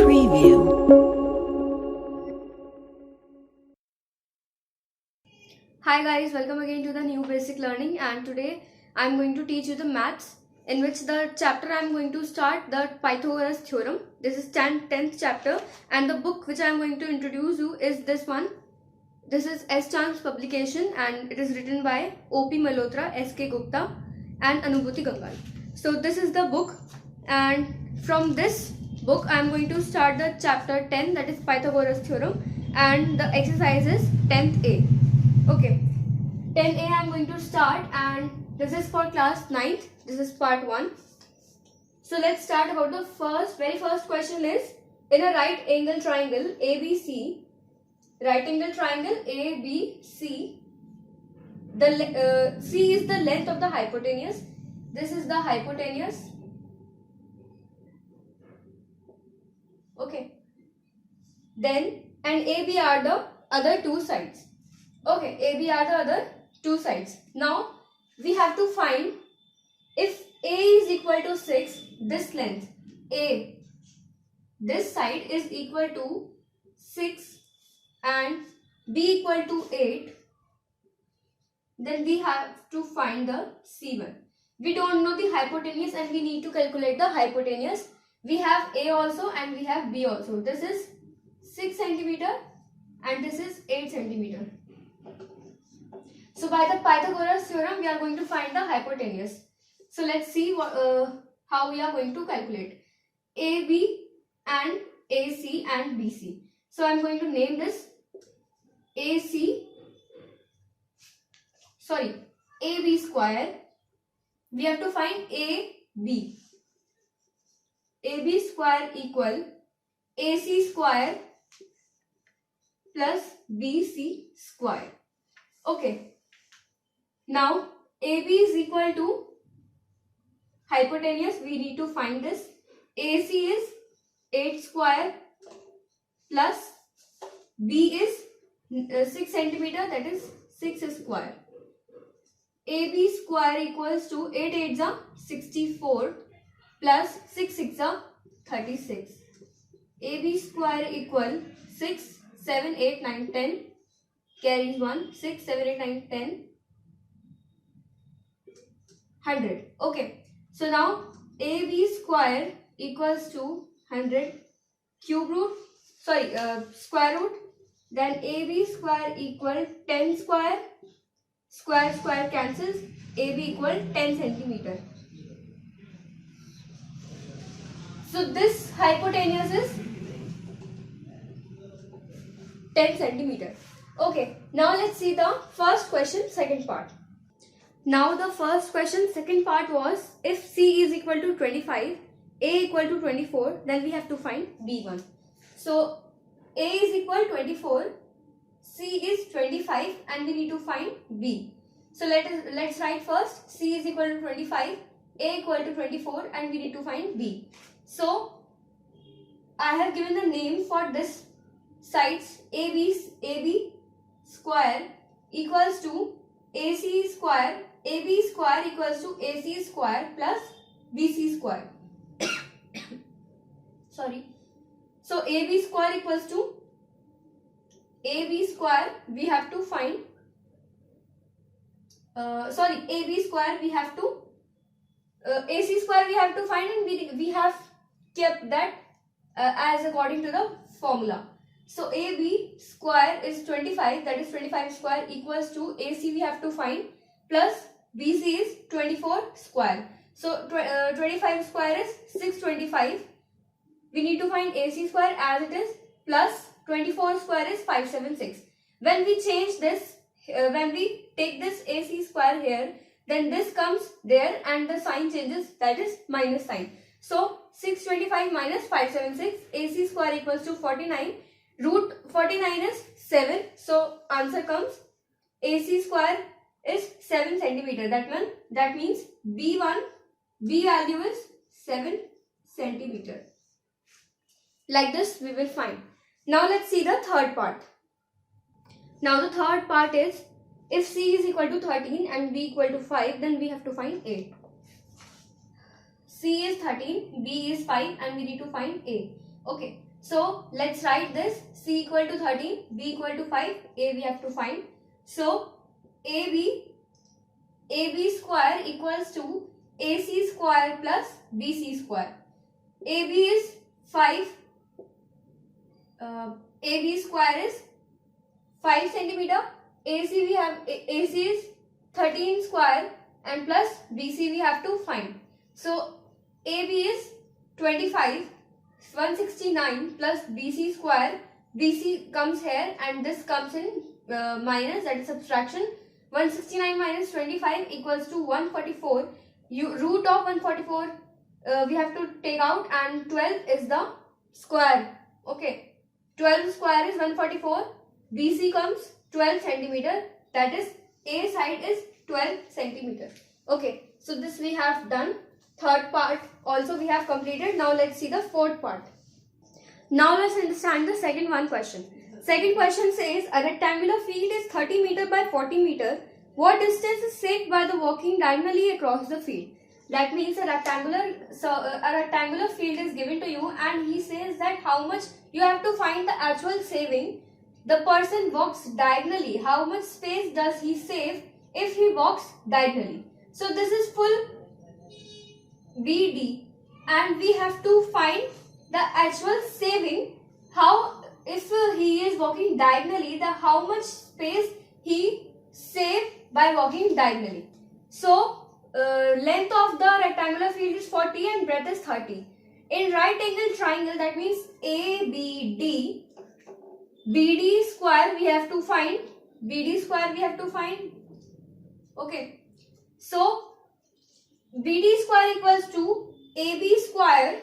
Preview. Hi guys, welcome again to the new basic learning, and today I am going to teach you the maths, in which the chapter I am going to start the Pythagoras theorem. This is 10th chapter, and the book which I am going to introduce you is this one. This is S. Chan's publication and it is written by O.P. Malhotra, S.K. Gupta and Anubhuti Gangal. So this is the book, and from this book I am going to start the chapter 10, that is Pythagoras theorem, and the exercise is 10th A. Okay, 10A I am going to start, and this is for class 9th. This is part 1. So let's start about the very first question is, in a right angle triangle ABC, the C is the length of the hypotenuse. This is the hypotenuse. Okay. Then, and AB are the other two sides. Okay, AB are the other two sides. Now, we have to find if A is equal to 6, this length A, this side is equal to 6 and B equal to 8, then we have to find the C1. We don't know the hypotenuse and we need to calculate the hypotenuse. We have A also and we have B also. This is 6 centimeter and this is 8 centimeter. So by the Pythagoras theorem, we are going to find the hypotenuse. So let's see how we are going to calculate AB and AC and BC. So I am going to name this AB square. We have to find AB. AB square equal AC square plus BC square. Okay. Now AB is equal to hypotenuse. We need to find this. AC is 8 square plus B is 6 centimeter, that is 6 square. AB square equals to 8 8s are 64 plus 6 6s are 36. AB square equal 6 7 8 9 10, carries 1, 6 7 8 9 10, 100. Okay, so now AB square equals to 100 square root, then AB square equal 10 square, square cancels, AB equal 10 centimeter. So this hypotenuse is 10 centimeter. Okay, now let's see the first question, second part. Now the first question, second part was, if C is equal to 25, A equal to 24, then we have to find B1. So A is equal to 24, C is 25 and we need to find B. So let's write first C is equal to 25, A equal to 24 and we need to find B. So I have given the name for this sides. AB square equals to AC square, AB square equals to AC square plus BC square. Sorry. So AB square equals to AB square, we have to find AB square we have to AC square we have to find, and we have kept that as according to the formula. So AB square is 25, that is 25 square equals to AC we have to find plus BC is 24 square. So 25 square is 625. We need to find AC square as it is, plus 24 square is 576. When we change this, when we take this AC square here, then this comes there and the sign changes, that is minus sign. So 625 minus 576, AC square equals to 49. Root 49 is 7. So answer comes AC square is 7 centimeter. That means B value is 7 centimeter. Like this we will find. Now let's see the third part. Now the third part is, if C is equal to 13 and B equal to 5, then we have to find A. C is 13, B is 5 and we need to find A. Okay, So let's write this. C equal to 13, B equal to 5, A we have to find. So AB square equals to AC square plus BC square. AB is 5. AB square is 5 centimeter. AC we have AC is 13 square and plus BC we have to find. So AB is 25, 169 plus BC square. BC comes here and this comes in minus, that is subtraction. 169 minus 25 equals to 144. Root of 144 we have to take out, and 12 is the square. Okay, 12 square is 144. BC comes 12 centimeter, that is A side is 12 centimeter. Okay, so this we have done. Third part also we have completed. Now let's see the fourth part. Now let's understand the second one question. Second question says a rectangular field is 30 meter by 40 meter. What distance is saved by the walking diagonally across the field? That means a rectangular field is given to you, and he says that how much you have to find the actual saving. The person walks diagonally. How much space does he save if he walks diagonally? So this is full BD, and we have to find the actual saving. How, if he is walking diagonally, the how much space he saved by walking diagonally. So length of the rectangular field is 40 and breadth is 30. In right angle triangle, that means ABD, BD square we have to find. BD square we have to find. Okay, so BD square equals to AB square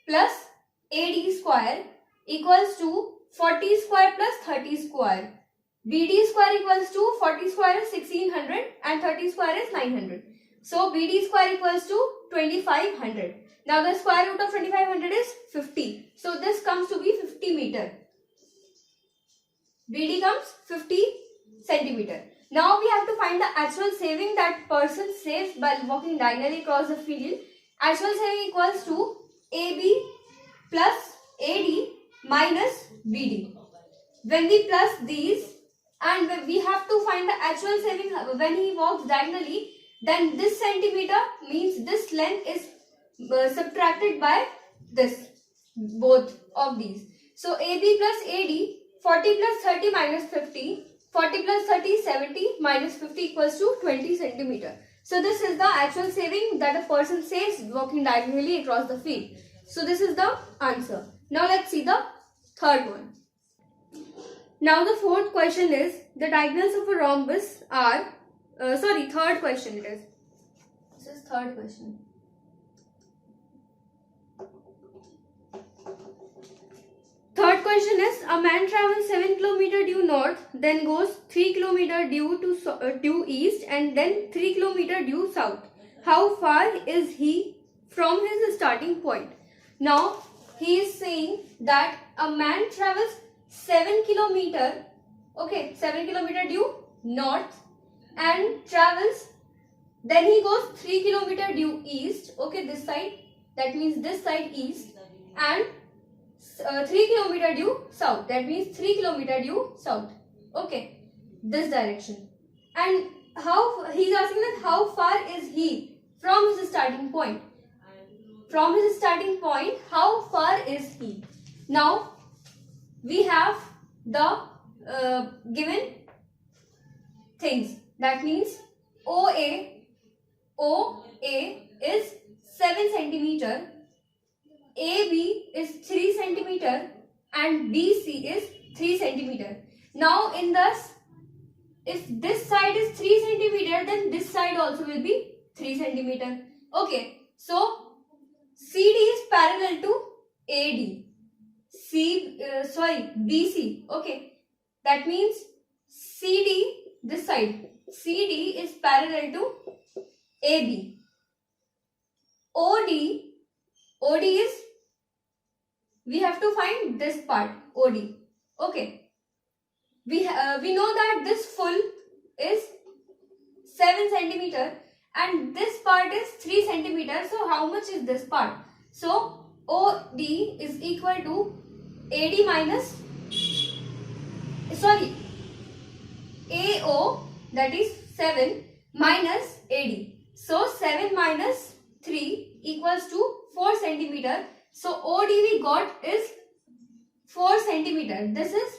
plus AD square equals to 40 square plus 30 square. BD square equals to 40 square is 1600 and 30 square is 900. So BD square equals to 2500. Now the square root of 2500 is 50. So this comes to be 50 meter. BD comes 50 centimeter. Now we have to find the actual saving that person saves by walking diagonally across the field. Actual saving equals to AB plus AD minus BD. When we plus these, and we have to find the actual saving when he walks diagonally, then this centimeter means this length is subtracted by this, both of these. So AB plus AD, 40 plus 30 minus 50, 40 plus 30, 70 minus 50 equals to 20 centimeter. So this is the actual saving that a person saves walking diagonally across the field. So this is the answer. Now let's see the third one. Now the fourth question is the diagonals of a rhombus are, third question it is. This is third question. Third question is a man travels 7 km due north, then goes 3 km due east, and then 3 km due south. How far is he from his starting point? Now he is saying that a man travels 7 km, okay, 7 km due north, and travels, then he goes 3 km due east, okay, this side, that means this side east, and 3 km due south, that means 3 km due south, okay, this direction. And how he's asking that how far is he from his starting point? From his starting point, how far is he? Now we have the given things. That means OA is 7 centimeter, AB is 3 centimeter, and BC is 3 centimeter. Now in this, if this side is 3 centimeter, then this side also will be 3 centimeter. Okay, so CD is parallel to AD. BC. Okay, that means CD, this side, CD is parallel to AB. OD is, we have to find this part, OD. Okay, we know that this full is 7 centimeter and this part is 3 centimeter. So how much is this part? So OD is equal to AD minus, sorry, AO, that is 7 minus AD. So 7 minus 3 equals to 4 centimeter. So OD we got is 4 centimeter. This is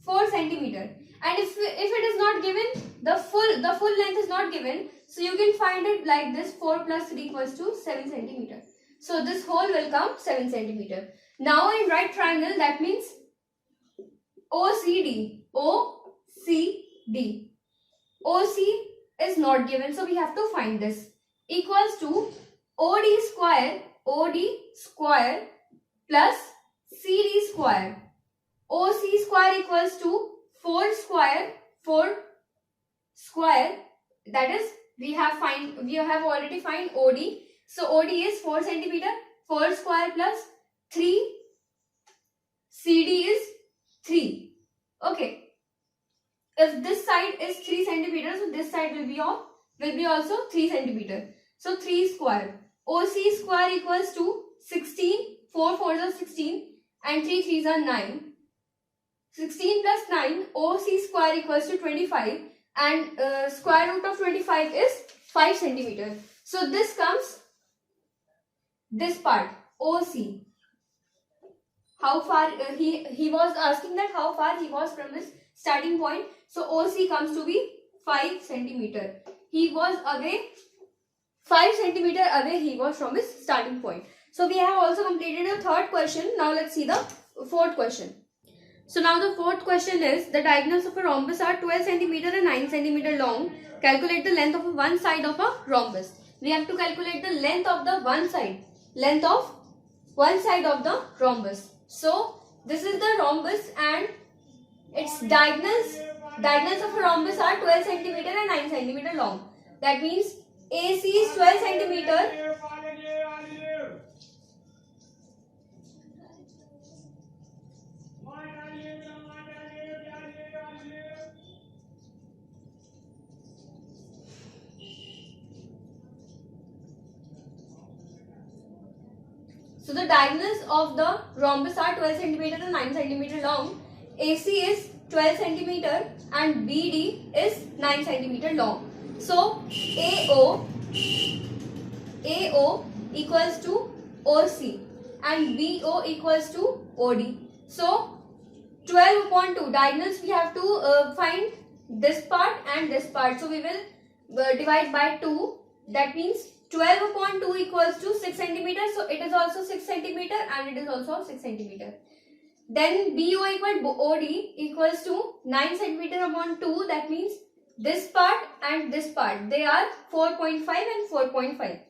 4 centimeter. And if it is not given, the full length is not given, so you can find it like this: 4 plus 3 equals to 7 centimeter. So this whole will come 7 centimeter. Now in right triangle, that means OCD. OC is not given, so we have to find this. Equals to OD square plus CD square. OC square equals to 4 square, that is we have already find OD. So OD is 4 centimeter. 4 square plus 3 CD is 3. Okay. If this side is 3 centimeter, so this side will be also 3 centimeter. So 3 square. OC square equals to 16. 4 4s are 16 and 3 3s are 9. 16 plus 9, OC square equals to 25, and square root of 25 is 5 centimeter. So this comes this part, OC. How far he was asking that how far he was from his starting point. So OC comes to be 5 centimeter. He was away 5 centimeter away. He was from his starting point. So we have also completed the third question. Now let's see the fourth question. So now the fourth question is, the diagonals of a rhombus are 12 centimeter and 9 centimeter long. Calculate the length of one side of a rhombus. We have to calculate the length of the one side. Length of one side of the rhombus. So this is the rhombus and its diagonals of a rhombus are 12 centimeter and 9 centimeter long. That means AC is 12 centimeter. So the diagonals of the rhombus are 12 centimeter and 9 centimeter long. AC is 12 centimeter and BD is 9 centimeter long. So AO equals to OC and BO equals to OD. So 12 upon 2 diagonals we have to find this part and this part. So we will divide by 2. That means 12 upon 2 equals to 6 centimeter. So it is also 6 centimeter and it is also 6 centimeter. Then BO equal to OD equals to 9 centimeter upon 2. That means this part and this part, they are 4.5 and 4.5.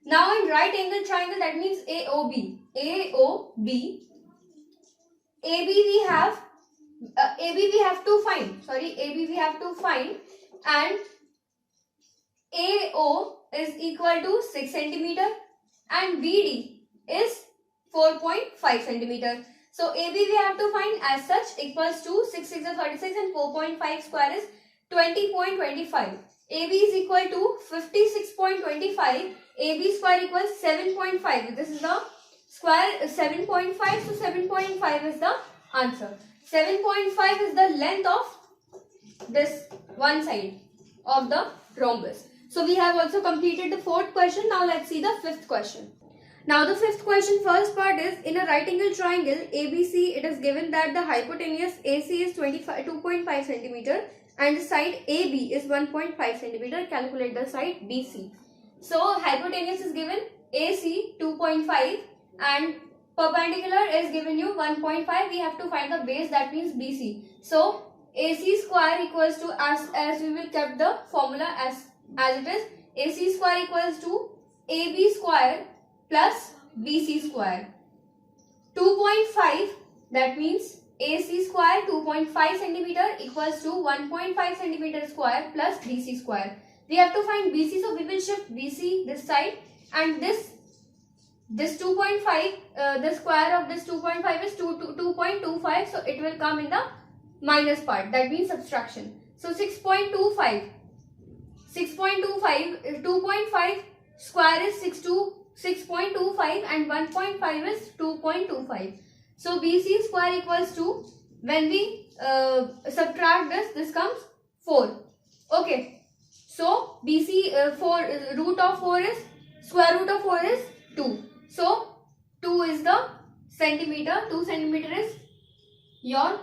Now in right angle triangle, that means AOB. AB we have to find and AO is equal to 6 centimeter and BD is 4.5 centimeter. So AB we have to find as such equals to 6 6 is 36 and 4.5 square is 20.25. AB is equal to 56.25. AB square equals 7.5. This is the square 7.5. So 7.5 is the answer. 7.5 is the length of this one side of the rhombus. So we have also completed the fourth question. Now let's see the fifth question. Now the fifth question, first part is, in a right angle triangle ABC, it is given that the hypotenuse AC is 2.5 centimeter and the side AB is 1.5 centimeter. Calculate the side BC. So hypotenuse is given AC 2.5 and perpendicular is given you 1.5. We have to find the base, that means BC. So AC square equals to, as we will keep the formula as it is, AC square equals to AB square plus BC square. 2.5, that means AC square 2.5 centimeter equals to 1.5 centimeter square plus BC square. We have to find BC, so we will shift BC this side, and this 2.5, the square of this 2.5 is 2.25, so it will come in the minus part, that means subtraction. So 6.25 2.5 square is 6.25 and 1.5 is 2.25. So BC square equals to, when we subtract this comes 4. Okay. So BC root of 4 is, square root of 4 is 2. So 2 is the centimeter. 2 centimeter is your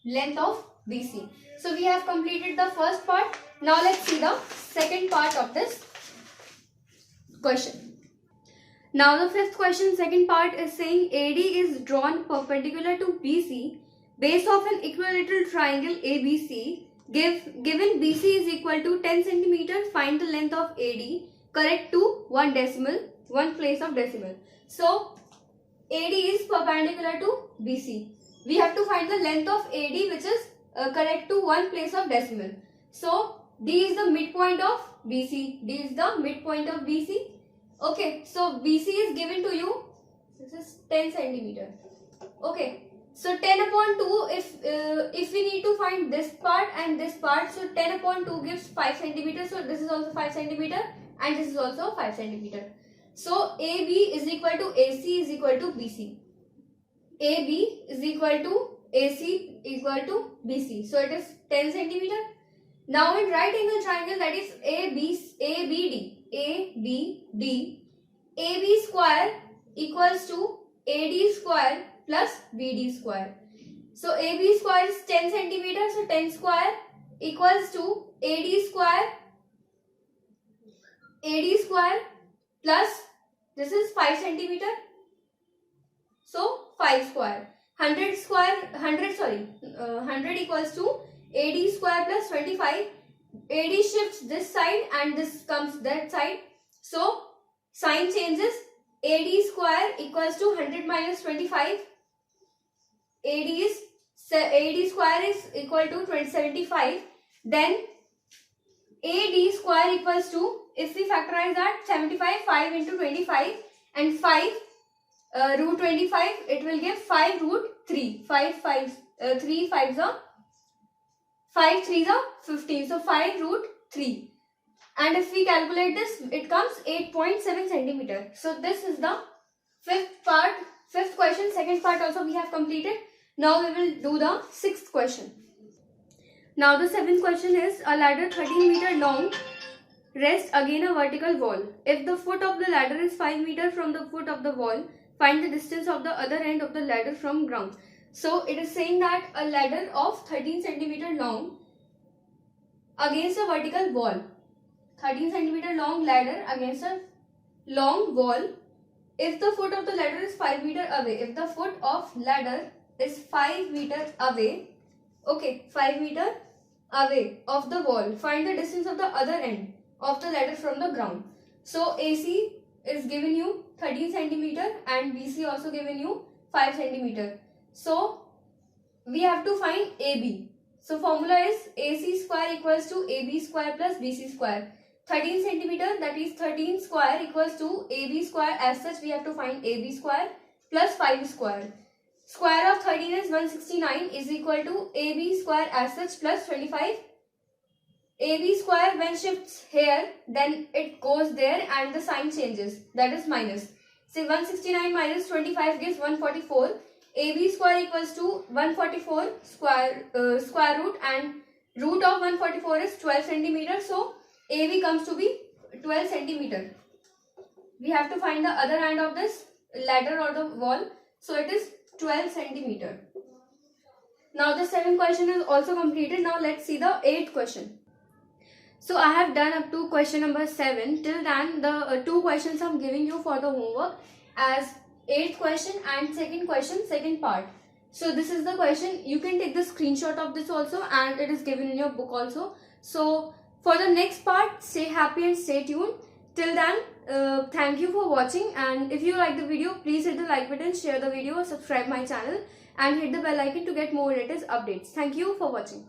length of BC. So we have completed the first part. Now let's see the second part of this question. Now the fifth question, second part is saying AD is drawn perpendicular to BC base of an equilateral triangle ABC. Given BC is equal to 10 centimeter, find the length of AD. Correct to 1 decimal, 1 place of decimal. So AD is perpendicular to BC. We have to find the length of AD, which is correct to 1 place of decimal. So D is the midpoint of BC. D is the midpoint of BC. Okay, so BC is given to you. This is 10 centimeter. Okay, so 10 upon 2. If we need to find this part and this part, so 10 upon 2 gives 5 centimeter. So this is also 5 centimeter and this is also 5 centimeter. So AB is equal to AC is equal to BC. AB is equal to AC equal to BC. So it is 10 centimeter. Now in right angle triangle, that is ABD, AB square equals to AD square plus BD square. So AB square is 10 centimeter. So 10 square equals to AD square plus this is 5 centimeter. So 5 square. 100 equals to AD square plus 25. AD shifts this side and this comes that side. So sign changes. AD square equals to 100 minus 25. AD square is equal to 75. Then AD square equals to, if we factorize that, 75, 5 into 25 and 5 root 25, it will give 5 root 3. 3 5s are 5 3s are 15. So 5 root 3. And if we calculate this, it comes 8.7 centimeter. So this is the fifth question. Second part also we have completed. Now we will do the sixth question. Now the seventh question is, a ladder 13 meter long rests against a vertical wall. If the foot of the ladder is 5 meters from the foot of the wall, find the distance of the other end of the ladder from ground. So it is saying that a ladder of 13 centimeter long against a vertical wall. 13 centimeter long ladder against a long wall. If the foot of the ladder is 5 meter away, if the foot of ladder is 5 meter away, okay, 5 meter away of the wall, find the distance of the other end of the ladder from the ground. So AC is given you 13 centimeter and BC also given you 5 centimeter. So we have to find AB. So formula is AC square equals to AB square plus BC square. 13 centimeter, that is 13 square equals to AB square. As such, we have to find AB square plus 5 square. Square of 13 is 169 is equal to AB square as such plus 25. AB square when shifts here, then it goes there and the sign changes, that is minus. So 169 minus 25 gives 144. AB square equals to 144 square root, and root of 144 is 12 centimeter. So AB comes to be 12 centimeter. We have to find the other end of this ladder or the wall. So it is 12 centimeter. Now the seventh question is also completed. Now let's see the eighth question. So I have done up to question number 7. Till then the 2 questions I'm giving you for the homework as 8th question and second question, second part. So this is the question. You can take the screenshot of this also, and it is given in your book also. So for the next part, stay happy and stay tuned. Till then, thank you for watching, and if you like the video, please hit the like button, share the video, subscribe my channel and hit the bell icon to get more latest updates. Thank you for watching.